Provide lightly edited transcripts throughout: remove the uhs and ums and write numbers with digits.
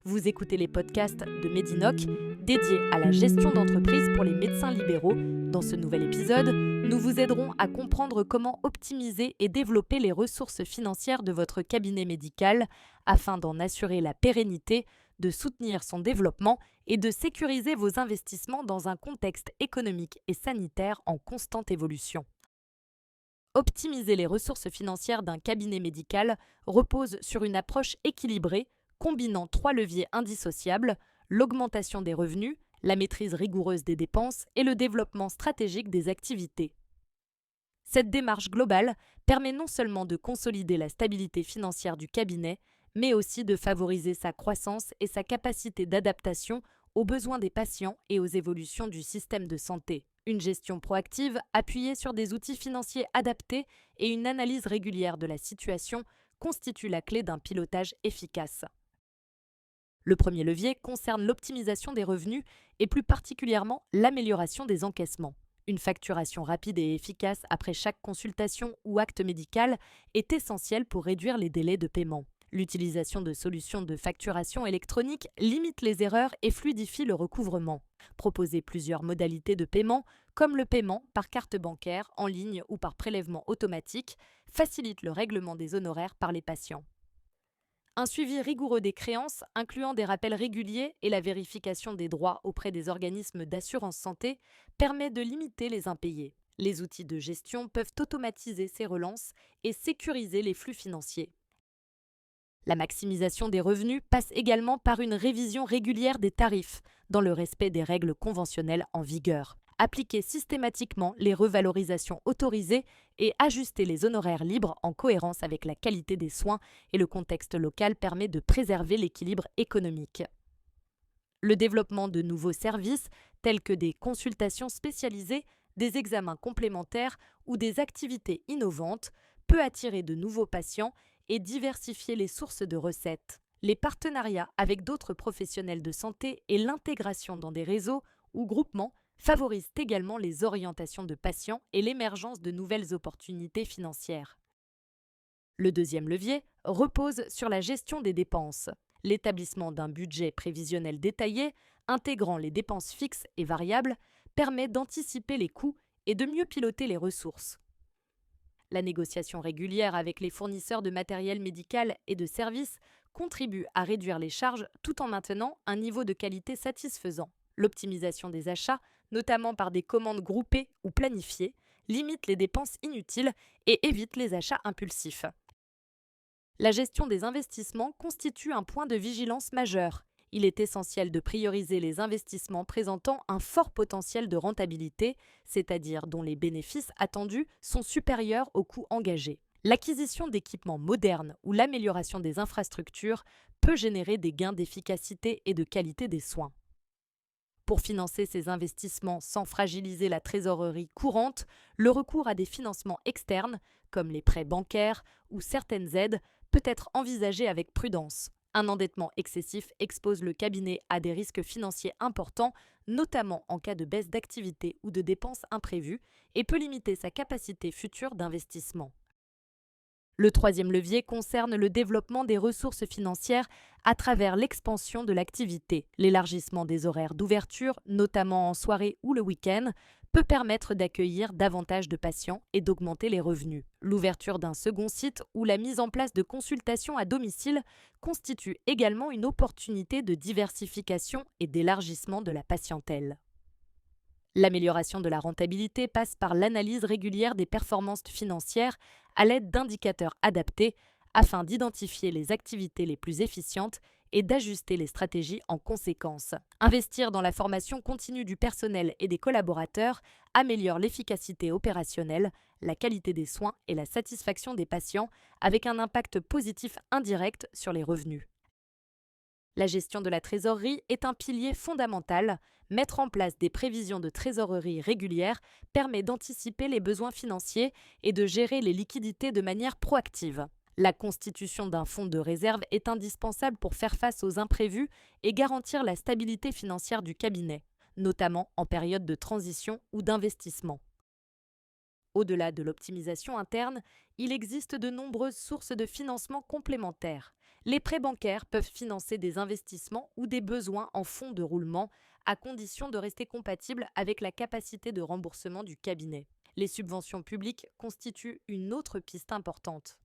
Vous écoutez les podcasts de Medinoc, dédiés à la gestion d'entreprise pour les médecins libéraux. Dans ce nouvel épisode, nous vous aiderons à comprendre comment optimiser et développer les ressources financières de votre cabinet médical afin d'en assurer la pérennité, de soutenir son développement et de sécuriser vos investissements dans un contexte économique et sanitaire en constante évolution. Optimiser les ressources financières d'un cabinet médical repose sur une approche équilibrée combinant 3 leviers indissociables: l'augmentation des revenus, la maîtrise rigoureuse des dépenses et le développement stratégique des activités. Cette démarche globale permet non seulement de consolider la stabilité financière du cabinet, mais aussi de favoriser sa croissance et sa capacité d'adaptation aux besoins des patients et aux évolutions du système de santé. Une gestion proactive, appuyée sur des outils financiers adaptés et une analyse régulière de la situation constituent la clé d'un pilotage efficace. Le premier levier concerne l'optimisation des revenus et plus particulièrement l'amélioration des encaissements. Une facturation rapide et efficace après chaque consultation ou acte médical est essentielle pour réduire les délais de paiement. L'utilisation de solutions de facturation électronique limite les erreurs et fluidifie le recouvrement. Proposer plusieurs modalités de paiement, comme le paiement par carte bancaire, en ligne ou par prélèvement automatique, facilite le règlement des honoraires par les patients. Un suivi rigoureux des créances, incluant des rappels réguliers et la vérification des droits auprès des organismes d'assurance santé, permet de limiter les impayés. Les outils de gestion peuvent automatiser ces relances et sécuriser les flux financiers. La maximisation des revenus passe également par une révision régulière des tarifs, dans le respect des règles conventionnelles en vigueur. Appliquer systématiquement les revalorisations autorisées et ajuster les honoraires libres en cohérence avec la qualité des soins et le contexte local permet de préserver l'équilibre économique. Le développement de nouveaux services, tels que des consultations spécialisées, des examens complémentaires ou des activités innovantes, peut attirer de nouveaux patients et diversifier les sources de recettes. Les partenariats avec d'autres professionnels de santé et l'intégration dans des réseaux ou groupements favorisent également les orientations de patients et l'émergence de nouvelles opportunités financières. Le deuxième levier repose sur la gestion des dépenses. L'établissement d'un budget prévisionnel détaillé, intégrant les dépenses fixes et variables, permet d'anticiper les coûts et de mieux piloter les ressources. La négociation régulière avec les fournisseurs de matériel médical et de services contribue à réduire les charges tout en maintenant un niveau de qualité satisfaisant. L'optimisation des achats, notamment par des commandes groupées ou planifiées, limite les dépenses inutiles et évite les achats impulsifs. La gestion des investissements constitue un point de vigilance majeur. Il est essentiel de prioriser les investissements présentant un fort potentiel de rentabilité, c'est-à-dire dont les bénéfices attendus sont supérieurs aux coûts engagés. L'acquisition d'équipements modernes ou l'amélioration des infrastructures peut générer des gains d'efficacité et de qualité des soins. Pour financer ces investissements sans fragiliser la trésorerie courante, le recours à des financements externes, comme les prêts bancaires ou certaines aides, peut être envisagé avec prudence. Un endettement excessif expose le cabinet à des risques financiers importants, notamment en cas de baisse d'activité ou de dépenses imprévues, et peut limiter sa capacité future d'investissement. Le troisième levier concerne le développement des ressources financières à travers l'expansion de l'activité. L'élargissement des horaires d'ouverture, notamment en soirée ou le week-end, peut permettre d'accueillir davantage de patients et d'augmenter les revenus. L'ouverture d'un second site ou la mise en place de consultations à domicile constitue également une opportunité de diversification et d'élargissement de la patientèle. L'amélioration de la rentabilité passe par l'analyse régulière des performances financières à l'aide d'indicateurs adaptés afin d'identifier les activités les plus efficientes et d'ajuster les stratégies en conséquence. Investir dans la formation continue du personnel et des collaborateurs améliore l'efficacité opérationnelle, la qualité des soins et la satisfaction des patients, avec un impact positif indirect sur les revenus. La gestion de la trésorerie est un pilier fondamental. Mettre en place des prévisions de trésorerie régulières permet d'anticiper les besoins financiers et de gérer les liquidités de manière proactive. La constitution d'un fonds de réserve est indispensable pour faire face aux imprévus et garantir la stabilité financière du cabinet, notamment en période de transition ou d'investissement. Au-delà de l'optimisation interne, il existe de nombreuses sources de financement complémentaires. Les prêts bancaires peuvent financer des investissements ou des besoins en fonds de roulement, à condition de rester compatibles avec la capacité de remboursement du cabinet. Les subventions publiques constituent une autre piste importante.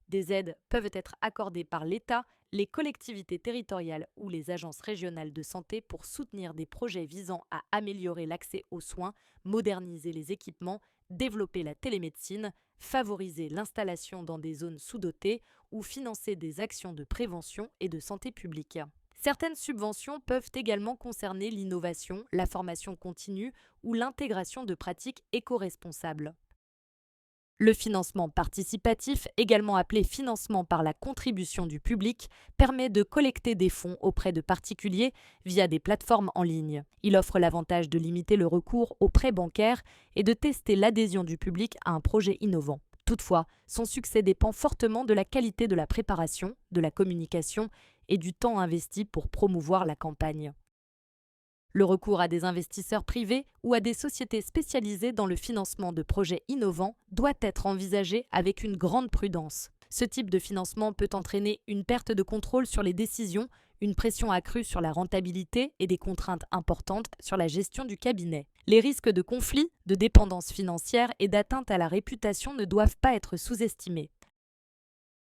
Des aides peuvent être accordées par l'État, les collectivités territoriales ou les agences régionales de santé pour soutenir des projets visant à améliorer l'accès aux soins, moderniser les équipements, développer la télémédecine, favoriser l'installation dans des zones sous-dotées ou financer des actions de prévention et de santé publique. Certaines subventions peuvent également concerner l'innovation, la formation continue ou l'intégration de pratiques éco-responsables. Le financement participatif, également appelé financement par la contribution du public, permet de collecter des fonds auprès de particuliers via des plateformes en ligne. Il offre l'avantage de limiter le recours aux prêts bancaires et de tester l'adhésion du public à un projet innovant. Toutefois, son succès dépend fortement de la qualité de la préparation, de la communication et du temps investi pour promouvoir la campagne. Le recours à des investisseurs privés ou à des sociétés spécialisées dans le financement de projets innovants doit être envisagé avec une grande prudence. Ce type de financement peut entraîner une perte de contrôle sur les décisions, une pression accrue sur la rentabilité et des contraintes importantes sur la gestion du cabinet. Les risques de conflit, de dépendance financière et d'atteinte à la réputation ne doivent pas être sous-estimés.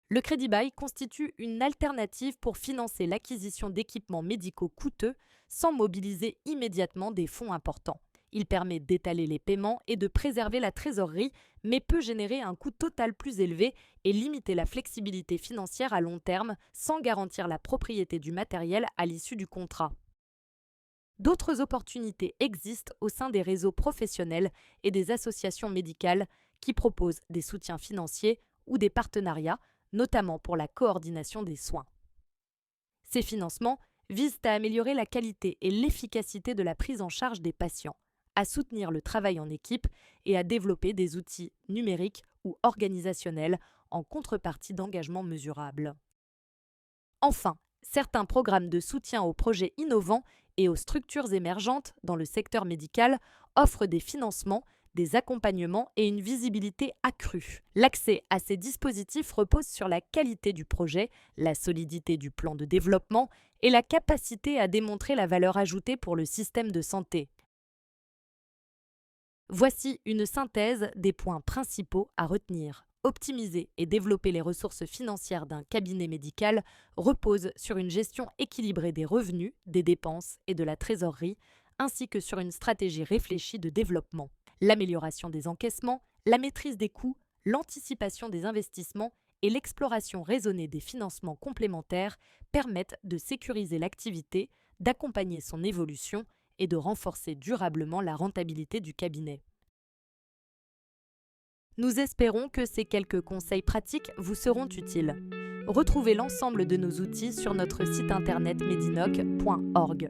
Le crédit bail constitue une alternative pour financer l'acquisition d'équipements médicaux coûteux sans mobiliser immédiatement des fonds importants. Il permet d'étaler les paiements et de préserver la trésorerie, mais peut générer un coût total plus élevé et limiter la flexibilité financière à long terme sans garantir la propriété du matériel à l'issue du contrat. D'autres opportunités existent au sein des réseaux professionnels et des associations médicales qui proposent des soutiens financiers ou des partenariats, notamment pour la coordination des soins. Ces financements visent à améliorer la qualité et l'efficacité de la prise en charge des patients, à soutenir le travail en équipe et à développer des outils numériques ou organisationnels en contrepartie d'engagements mesurables. Enfin, certains programmes de soutien aux projets innovants et aux structures émergentes dans le secteur médical offrent des financements, des accompagnements et une visibilité accrue. L'accès à ces dispositifs repose sur la qualité du projet, la solidité du plan de développement et la capacité à démontrer la valeur ajoutée pour le système de santé. Voici une synthèse des points principaux à retenir. Optimiser et développer les ressources financières d'un cabinet médical repose sur une gestion équilibrée des revenus, des dépenses et de la trésorerie, ainsi que sur une stratégie réfléchie de développement. L'amélioration des encaissements, la maîtrise des coûts, l'anticipation des investissements et l'exploration raisonnée des financements complémentaires permettent de sécuriser l'activité, d'accompagner son évolution et de renforcer durablement la rentabilité du cabinet. Nous espérons que ces quelques conseils pratiques vous seront utiles. Retrouvez l'ensemble de nos outils sur notre site internet medinoc.org.